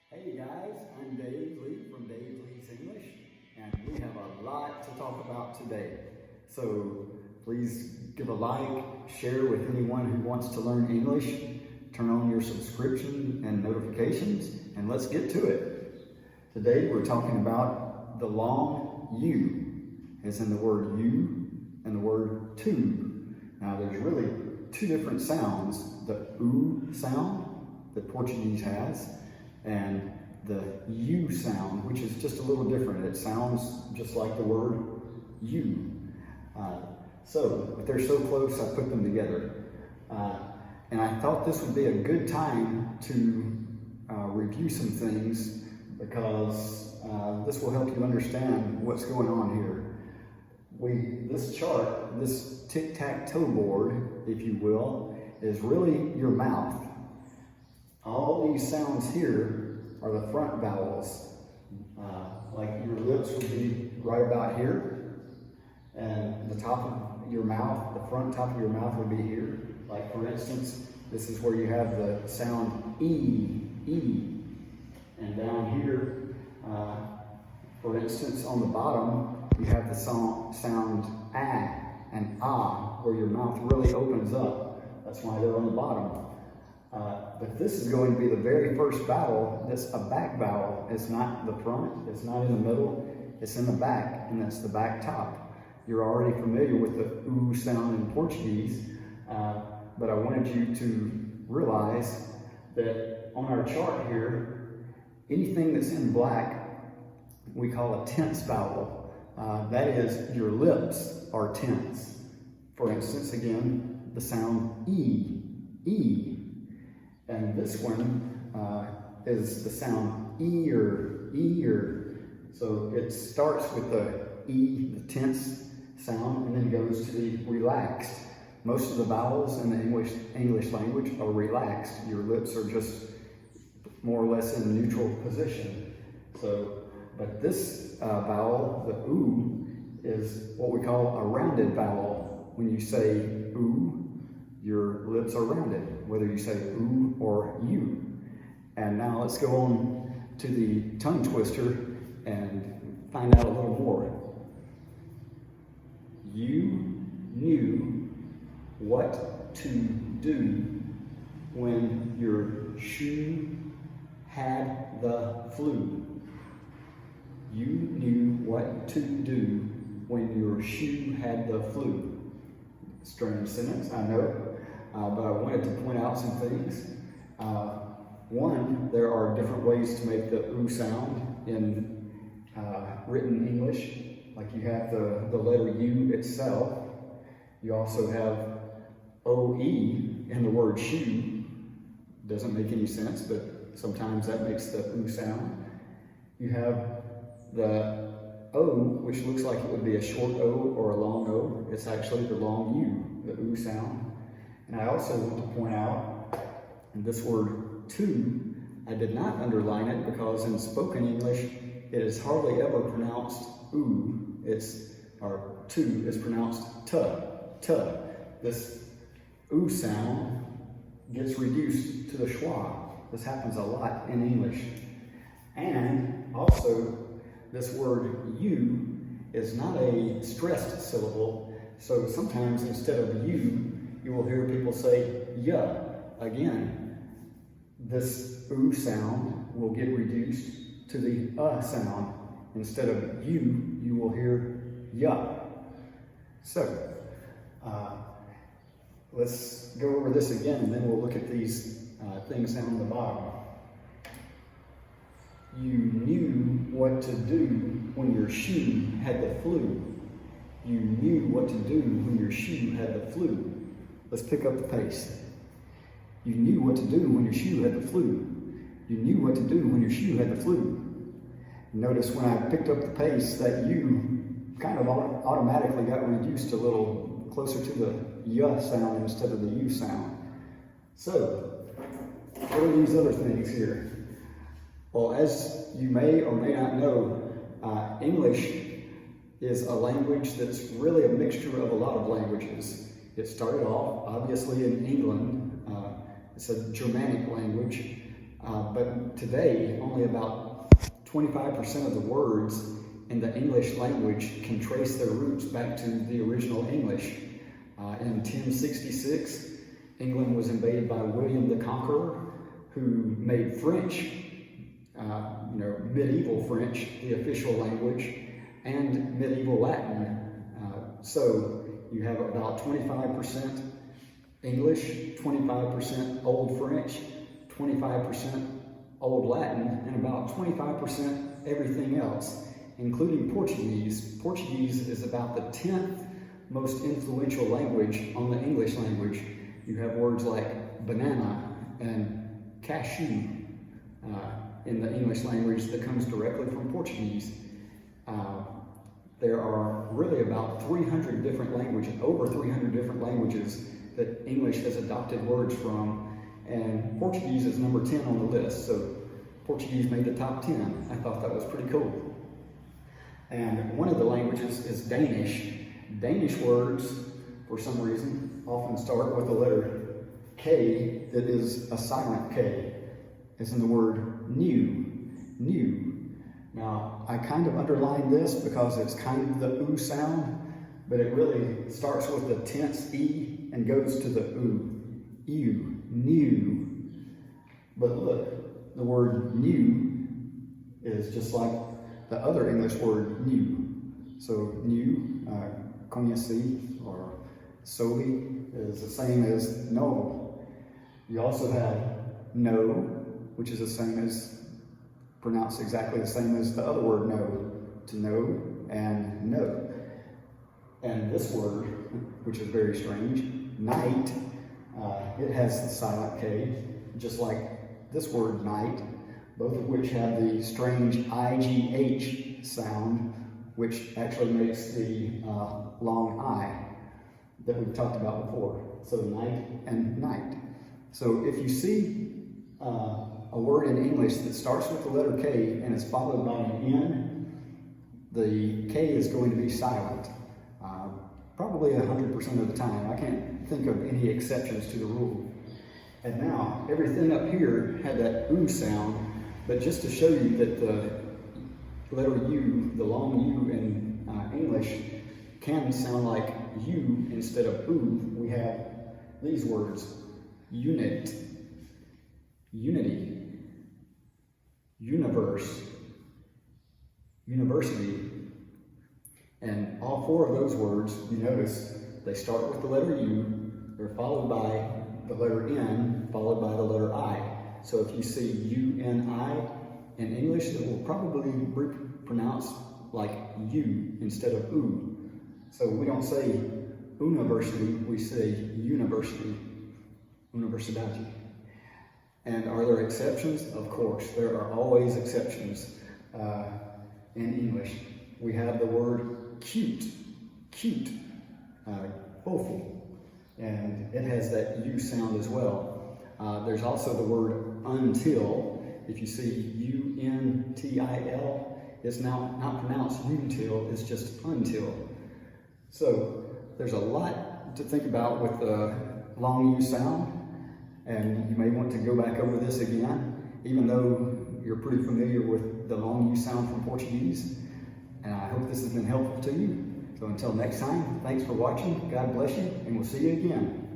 Hey guys, I'm Dave Lee from Dave Lee's English, and we have a lot to talk about today. So please give a like, share with anyone who wants to learn English, turn on your subscription and notifications, and let's get to it. Today we're talking about the long U, as in the word you and the word to. Now there's really two different sounds, the U sound that Portuguese has, and the U sound, which is just a little different. It sounds just like the word you. But they're so close, I put them together. And I thought this would be a good time to review some things because this will help you understand what's going on here. This chart, this tic-tac-toe board, if you will, is really your mouth. All these sounds here are the front vowels. Like your lips would be right about here, and the top of your mouth, the front top of your mouth would be here. Like for instance, this is where you have the sound E, E. And down here, for instance, on the bottom, you have the sound A and Ah, where your mouth really opens up. That's why they're on the bottom. But this is going to be the very first vowel that's a back vowel. It's not the front, it's not in the middle, it's in the back, and that's the back top. You're already familiar with the U sound in Portuguese, but I wanted you to realize that on our chart here, anything that's in black, we call a tense vowel. That is, your lips are tense. For instance, again, the sound E, E. And this one is the sound ear, ear. So it starts with the E, the tense sound, and then goes to the relaxed. Most of the vowels in the English language are relaxed. Your lips are just more or less in a neutral position. But this vowel, the U, is what we call a rounded vowel. When you say U, your lips are rounded, whether you say U or you. And now let's go on to the tongue twister and find out a little more. You knew what to do when your shoe had the flu. You knew what to do when your shoe had the flu. Strange sentence, I know. But I wanted to point out some things. One, there are different ways to make the U sound in written English. Like you have the letter U itself. You also have OE in the word shoe. Doesn't make any sense, but sometimes that makes the U sound. You have the O, which looks like it would be a short O or a long O. It's actually the long U, the U sound. And I also want to point out this word to, I did not underline it because in spoken English, it is hardly ever pronounced oo. Or to is pronounced t. This oo sound gets reduced to the schwa. This happens a lot in English. And also, this word you is not a stressed syllable. So sometimes instead of you will hear people say ya. Again, this U sound will get reduced to the sound. Instead of you will hear ya. So, let's go over this again and then we'll look at these things down on the bottom. You knew what to do when your shoe had the flu. You knew what to do when your shoe had the flu. Let's pick up the pace. You knew what to do when your shoe had the flu. You knew what to do when your shoe had the flu. Notice when I picked up the pace that you kind of automatically got reduced a little closer to the y sound instead of the u sound. So, what are these other things here? Well, as you may or may not know, English is a language that's really a mixture of a lot of languages. It started off, obviously, in England. It's a Germanic language. But today, only about 25% of the words in the English language can trace their roots back to the original English. In 1066, England was invaded by William the Conqueror, who made French, medieval French, the official language, and medieval Latin. So you have about 25% English, 25% Old French, 25% Old Latin, and about 25% everything else, including Portuguese. Portuguese is about the 10th most influential language on the English language. You have words like banana and cashew in the English language that comes directly from Portuguese. There are really about 300 different languages, over 300 different languages that English has adopted words from, and Portuguese is number 10 on the list, so Portuguese made the top 10. I thought that was pretty cool. And one of the languages is Danish. Danish words, for some reason, often start with the letter K that is a silent K, as in the word new. Now, I kind of underlined this because it's kind of the oo sound, but it really starts with the tense E and goes to the oo. Ew, new. But look, the word new is just like the other English word new. So new, conheci, or sobi, is the same as know. You also have know, which is the same as, pronounced exactly the same as the other word know, to know and know. And this word, which is very strange, night, it has the silent K, just like this word night, both of which have the strange IGH sound, which actually makes the long I that we've talked about before. So night and night. So if you see a word in English that starts with the letter K and is followed by an N, the K is going to be silent, probably 100% of the time. I can't think of any exceptions to the rule. And now, everything up here had that oo sound, but just to show you that the letter U, the long U in English, can sound like U instead of oo, we have these words: unit, unity, universe, university. And all four of those words, you notice, they start with the letter U, they're followed by the letter N, followed by the letter I. So if you see U-N-I in English, it will probably be pronounced like U instead of oo. So we don't say university, we say university, universidade. And are there exceptions? Of course, there are always exceptions in English. We have the word cute, awful, and it has that U sound as well. There's also the word until. If you see U-N-T-I-L, it's now not pronounced until, it's just until. So there's a lot to think about with the long U sound, and you may want to go back over this again, even though you're pretty familiar with the long U sound from Portuguese. And I hope this has been helpful to you. So until next time, thanks for watching, God bless you, and we'll see you again.